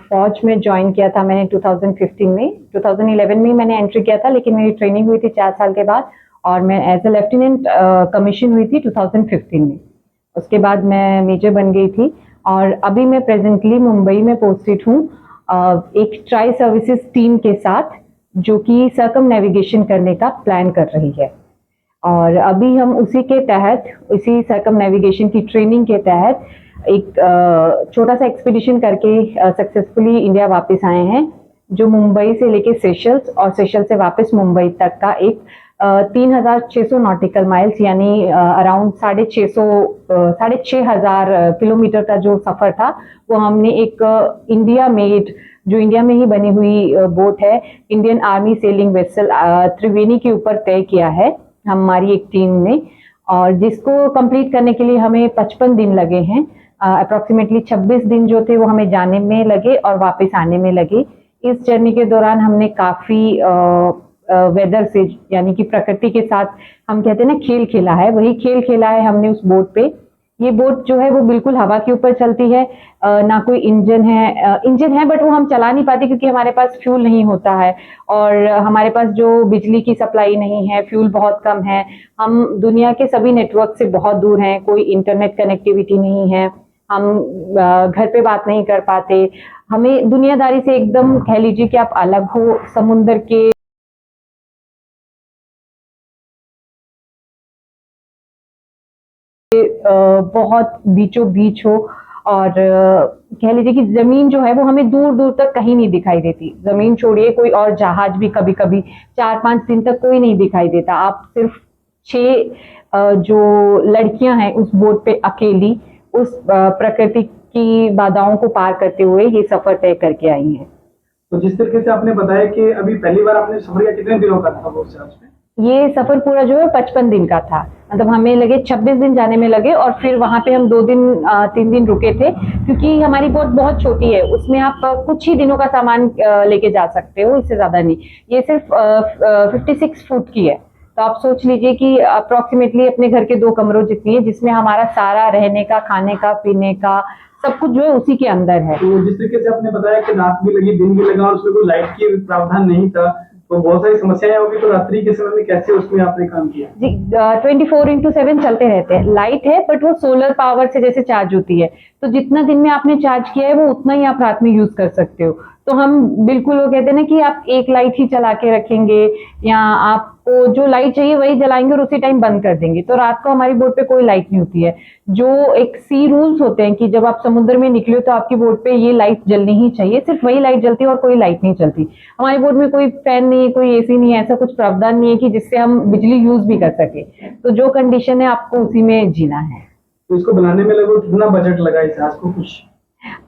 फौज में ज्वाइन किया था मैंने 2015 में। 2011 में मैंने एंट्री किया था, लेकिन मेरी ट्रेनिंग हुई थी 4 साल के बाद और मैं एज ए लेफ्टिनेंट कमीशन हुई थी 2015 में। उसके बाद मैं मेजर बन गई थी और अभी मैं प्रेजेंटली मुंबई में पोस्टेड हूँ एक ट्राई सर्विसेज टीम के साथ, जो कि सर्कम नेविगेशन करने का प्लान कर रही है। और अभी हम उसी के तहत, इसी सर्कम नेविगेशन की ट्रेनिंग के तहत एक छोटा सा एक्सपीडिशन करके सक्सेसफुली इंडिया वापस आए हैं, जो मुंबई से लेके सेशल्स और सेशल से वापस मुंबई तक का एक 3600 नॉटिकल माइल्स यानी अराउंड 6,500 किलोमीटर का जो सफर था, वो हमने एक इंडिया मेड, जो इंडिया में ही बनी हुई बोट है, इंडियन आर्मी सेलिंग वेसल त्रिवेणी के ऊपर तय किया है हमारी एक टीम ने। और जिसको कंप्लीट करने के लिए हमें 55 दिन लगे हैं। अप्रोक्सीमेटली 26 दिन जो थे वो हमें जाने में लगे और वापस आने में लगे। इस जर्नी के दौरान हमने काफी वेदर से, यानी कि प्रकृति के साथ, हम कहते हैं ना, खेल खेला है, वही खेल खेला है हमने उस बोट पे। ये बोट जो है वो बिल्कुल हवा के ऊपर चलती है, ना कोई इंजन है, इंजन है बट वो हम चला नहीं पाते क्योंकि हमारे पास फ्यूल नहीं होता है और हमारे पास जो बिजली की सप्लाई नहीं है, फ्यूल बहुत कम है, हम दुनिया के सभी नेटवर्क से बहुत दूर हैं, कोई इंटरनेट कनेक्टिविटी नहीं है, हम घर पे बात नहीं कर पाते, हमें दुनियादारी से एकदम, कह लीजिए कि आप अलग हो, समुद्र के बहुत बीचों बीच हो और कह लीजिए कि जमीन जो है वो हमें दूर दूर तक कहीं नहीं दिखाई देती। जमीन छोड़िए, कोई और जहाज भी कभी कभी 4-5 दिन तक कोई नहीं दिखाई देता। आप सिर्फ 6 जो लड़कियां हैं उस बोट पे अकेली, उस प्रकृति की बाधाओं को पार करते हुए ये सफर तय करके आई हैं। तो जिस तरीके से आपने बताया कि अभी पहली बार आपने सफर किया, कितने दिनों का था वो चार्ज में? ये सफर पूरा जो है 55 दिन का था। मतलब हमें लगे 26 दिन जाने में लगे और फिर वहां पे हम 2 दिन 3 दिन रुके थे, क्योंकि हमारी बोट बहुत छोटी है, उसमें आप कुछ ही दिनों का सामान लेके जा सकते हो, इससे ज्यादा नहीं। ये सिर्फ 56 फुट की है, तो आप सोच लीजिए कि अप्रोक्सीमेटली अपने घर के 2 कमरों जितनी है, जिसमें हमारा सारा रहने का, खाने का, पीने का सब कुछ जो है उसी के अंदर है। तो जिस तरीके से आपने बताया कि रात भी लगी, दिन भी लगा और उसमें कोई लाइट की प्रावधान नहीं था, तो बहुत सारी समस्याएं होगी, तो रात्रि के समय में कैसे उसमें आपने काम किया? जी, 24x7 चलते रहते हैं। लाइट है बट वो सोलर पावर से जैसे चार्ज होती है, तो जितना दिन में आपने चार्ज किया है वो उतना ही आप रात में यूज कर सकते हो। तो हम बिल्कुल, वो कहते हैं ना कि आप एक लाइट ही चला के रखेंगे या आपको जो लाइट चाहिए वही जलाएंगे और उसी टाइम बंद कर देंगे। तो रात को हमारी बोट पे कोई लाइट नहीं होती है। जो एक सी रूल्स होते हैं कि जब आप समुद्र में निकले तो आपकी बोट पे ये लाइट जलनी ही चाहिए, सिर्फ वही लाइट जलती है और कोई लाइट नहीं चलती। हमारी बोट में कोई फैन नहीं है, कोई एसी नहीं है, ऐसा कुछ प्रावधान नहीं है कि जिससे हम बिजली यूज भी कर सके। तो जो कंडीशन है आपको उसी में जीना है। तो इसको बनाने में लगभग कितना बजट लगा इस जहाज को? कुछ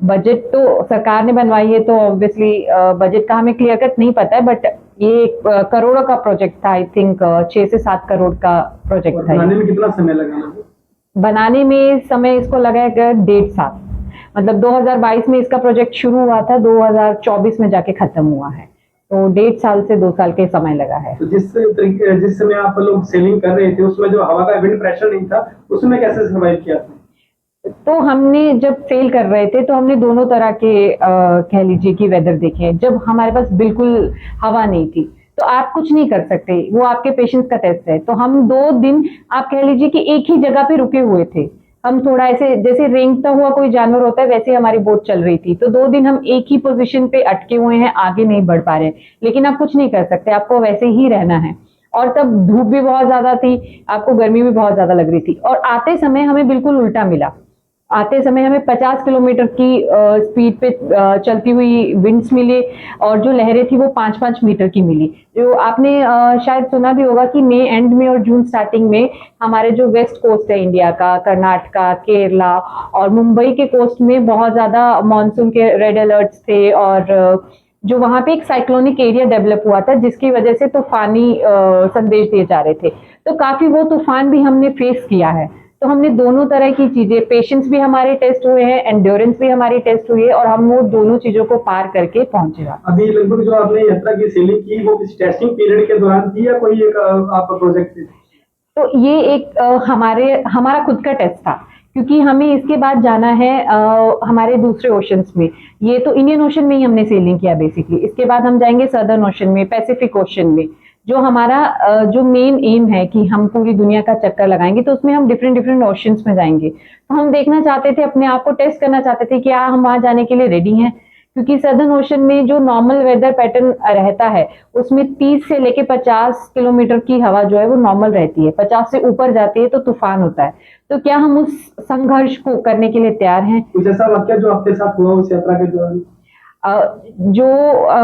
बजट तो सरकार ने बनवाई है, तो ऑब्वियसली बजट का हमें क्लियर कट नहीं पता है, बट ये करोड़ों का प्रोजेक्ट था। आई थिंक 6 से 7 करोड़ का प्रोजेक्ट था। बनाने में कितना समय लगा लगभग? बनाने में समय इसको लगा है 1.5 साल। मतलब 2022 में इसका प्रोजेक्ट शुरू हुआ था, 2024 में जाके खत्म हुआ है, तो 1.5 साल से 2 साल के समय लगा है। तो जिस समय आप लोग सेलिंग कर रहे थे, उसमें जो हवा का विंड प्रेशर नहीं था, उसमें कैसे सर्वाइव किया था? तो हमने जब सेल कर रहे थे तो हमने दोनों तरह के कह लीजिए कि वेदर देखे हैं। जब हमारे पास बिल्कुल हवा नहीं थी तो आप कुछ नहीं कर सकते, वो आपके पेशेंस का टेस्ट है। तो हम 2 दिन, आप कह लीजिए कि एक ही जगह पे रुके हुए थे। हम थोड़ा ऐसे जैसे रेंगता हुआ कोई जानवर होता है, वैसे हमारी बोट चल रही थी। तो 2 दिन हम एक ही पोजीशन पे अटके हुए हैं, आगे नहीं बढ़ पा रहे, लेकिन आप कुछ नहीं कर सकते, आपको वैसे ही रहना है। और तब धूप भी बहुत ज्यादा थी, आपको गर्मी भी बहुत ज्यादा लग रही थी। और आते समय हमें बिल्कुल उल्टा मिला। आते समय हमें 50 किलोमीटर की स्पीड पे चलती हुई विंड्स मिली और जो लहरें थी वो 5-5 मीटर की मिली। जो आपने शायद सुना भी होगा कि मई एंड में और जून स्टार्टिंग में हमारे जो वेस्ट कोस्ट है इंडिया का, कर्नाटका, केरला और मुंबई के कोस्ट में बहुत ज्यादा मानसून के रेड अलर्ट्स थे और जो वहां पे एक साइक्लोनिक एरिया डेवलप हुआ था, जिसकी वजह से तूफानी संदेश दिए जा रहे थे। तो काफी वो तूफान भी हमने फेस किया है। तो हमने दोनों तरह की चीजें, पेशेंस भी हमारे टेस्ट हुए हैं, एंड्योरेंस भी हमारी टेस्ट हुई है और हम वो दोनों चीजों को पार करके पहुंचे। अभी लगभग जो आपने यात्रा की सेलिंग की, वो किसी टेस्टिंग पीरियड के दौरान थी या कोई एक आप प्रोजेक्ट? तो ये एक हमारा खुद का टेस्ट था क्योंकि हमें इसके बाद जाना है हमारे दूसरे ओशंस में। ये तो इंडियन ओशन में ही हमने सेलिंग किया बेसिकली, इसके बाद हम जाएंगे सदर्न ओशन में, पैसिफिक ओशन में। जो हमारा जो मेन एम है कि हम पूरी दुनिया का चक्कर लगाएंगे, तो उसमें हम डिफरेंट डिफरेंट ओशंस में जाएंगे। तो हम देखना चाहते थे, अपने आप को टेस्ट करना चाहते थे कि क्या हम वहां जाने के लिए रेडी हैं, क्योंकि सदर्न ओशन में जो नॉर्मल वेदर पैटर्न रहता है उसमें 30 से लेके 50 किलोमीटर की हवा जो है वो नॉर्मल रहती है, 50 से ऊपर जाती है तो तूफान होता है। तो क्या हम उस संघर्ष को करने के लिए तैयार हैं? कुछ ऐसा वाक्य जो आपके साथ हुआ उस यात्रा के दौरान? जो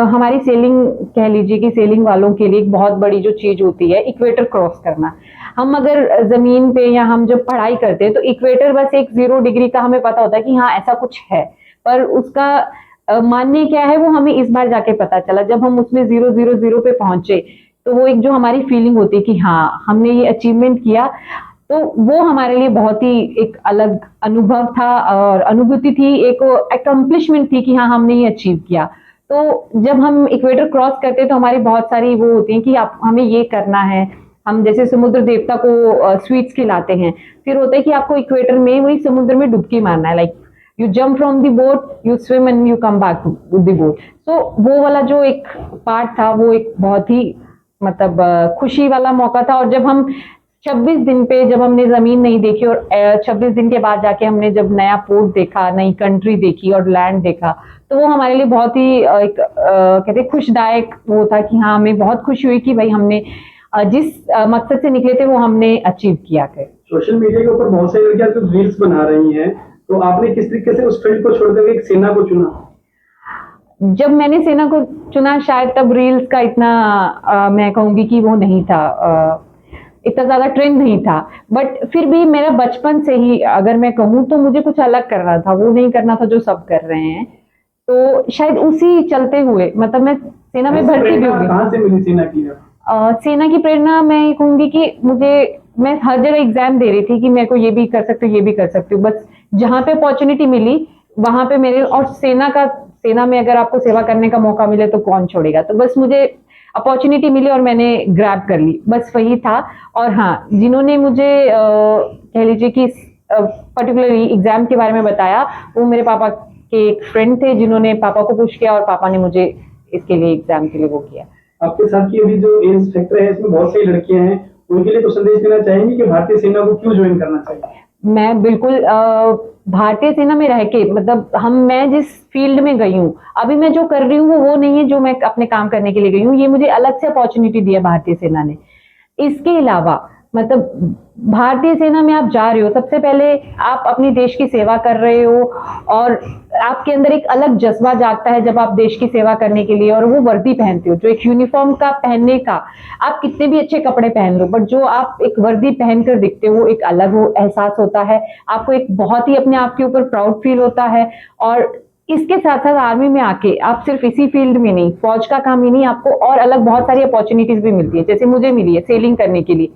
हमारी सेलिंग कह लीजिए कि सेलिंग वालों के लिए एक बहुत बड़ी जो चीज होती है इक्वेटर क्रॉस करना। हम अगर जमीन पे या हम जब पढ़ाई करते हैं तो इक्वेटर बस एक 0 डिग्री का हमें पता होता है कि हाँ ऐसा कुछ है, पर उसका मान्य क्या है वो हमें इस बार जाके पता चला जब हम उसमें 000 पे पहुंचे। तो वो एक जो हमारी फीलिंग होती है कि हाँ हमने ये अचीवमेंट किया, तो वो हमारे लिए बहुत ही एक अलग अनुभव था और अनुभूति थी, एक अकम्पलिशमेंट थी कि हाँ हमने ये अचीव किया। तो जब हम इक्वेटर क्रॉस करते हैं तो हमारी बहुत सारी वो होती है कि आप हमें ये करना है। हम जैसे समुद्र देवता को स्वीट्स खिलाते हैं, फिर होता है कि आपको इक्वेटर में वही समुद्र में डुबकी मारना है, like you jump from the boat, you swim and you come back to the boat. तो वो वाला जो एक पार्ट था वो एक बहुत ही मतलब खुशी वाला मौका था। और जब हम 26 दिन पे जब हमने जमीन नहीं देखी और 26 दिन के बाद जाके हमने जब नया पोर्ट देखा, नई कंट्री देखी और लैंड देखा, तो वो हमारे लिए बहुत ही एक कहते खुशदायक वो था कि हाँ हमें बहुत खुशी हुई कि भाई हमने जिस मकसद से निकले थे वो हमने अचीव किया थे। सोशल मीडिया के ऊपर बहुत सारी लड़कियां तो रील्स बना रही हैं, तो आपने किस तरीके से उस फील्ड को छोड़कर एक सेना को चुना? जब मैंने सेना को चुना शायद तब रील्स का इतना मैं कहूंगी कि वो नहीं था, इतना ज्यादा ट्रेंड नहीं था। बट फिर भी मेरा बचपन से ही अगर मैं कहूँ तो मुझे कुछ अलग करना था, वो नहीं करना था जो सब कर रहे हैं। तो शायद उसी चलते हुए मतलब मैं सेना में भर्ती भी हो गई। कहाँ से मिली सेना की? सेना की प्रेरणा मैं ये कहूंगी कि मैं हर जगह एग्जाम दे रही थी कि मेरे को ये भी कर सकती हूँ, ये भी कर सकती हूँ, बस जहाँ पे अपॉर्चुनिटी मिली वहां पे मेरे। और सेना में अगर आपको सेवा करने का मौका मिले तो कौन छोड़ेगा, तो बस मुझे अपॉर्चुनिटी मिली और मैंने ग्रैब कर ली, बस वही था। और हाँ, जिन्होंने मुझे कह लीजिए कि पर्टिकुलरली एग्जाम के बारे में बताया वो मेरे पापा के एक फ्रेंड थे, जिन्होंने पापा को पुश किया और पापा ने मुझे इसके लिए एग्जाम के लिए वो किया। आपके साथ की अभी जो एज फैक्टर है इसमें बहुत सारी लड़कियां हैं, उनके लिए कुछ संदेश देना चाहेंगे कि भारतीय सेना को क्यों ज्वाइन करना चाहिए? मैं बिल्कुल भारतीय सेना में रह के मतलब मैं जिस फील्ड में गई हूँ, अभी मैं जो कर रही हूँ वो नहीं है जो मैं अपने काम करने के लिए गई हूँ, ये मुझे अलग से अपॉर्चुनिटी दिया भारतीय सेना ने। इसके अलावा मतलब भारतीय सेना में आप जा रहे हो, सबसे पहले आप अपनी देश की सेवा कर रहे हो और आपके अंदर एक अलग जज्बा जागता है जब आप देश की सेवा करने के लिए और वो वर्दी पहनते हो, जो एक यूनिफॉर्म का पहनने का, आप कितने भी अच्छे कपड़े पहन लो बट जो आप एक वर्दी पहनकर दिखते हो एक अलग वो एहसास होता है, आपको एक बहुत ही अपने आप के ऊपर प्राउड फील होता है। और इसके साथ साथ आर्मी में आके आप सिर्फ इसी फील्ड में नहीं, फौज का काम ही नहीं, आपको और अलग बहुत सारी अपॉर्चुनिटीज भी मिलती है, जैसे मुझे मिली है सेलिंग करने के लिए,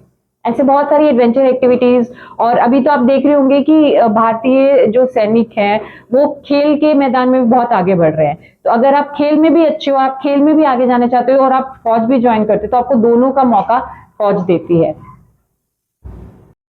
ऐसे बहुत सारी एडवेंचर एक्टिविटीज। और अभी तो आप देख रहे होंगे कि भारतीय जो सैनिक हैं वो खेल के मैदान में भी बहुत आगे बढ़ रहे हैं। तो अगर आप खेल में भी अच्छे हो, आप खेल में भी आगे जाना चाहते हो और आप फौज भी ज्वाइन करते हो, तो आपको दोनों का मौका फौज देती है।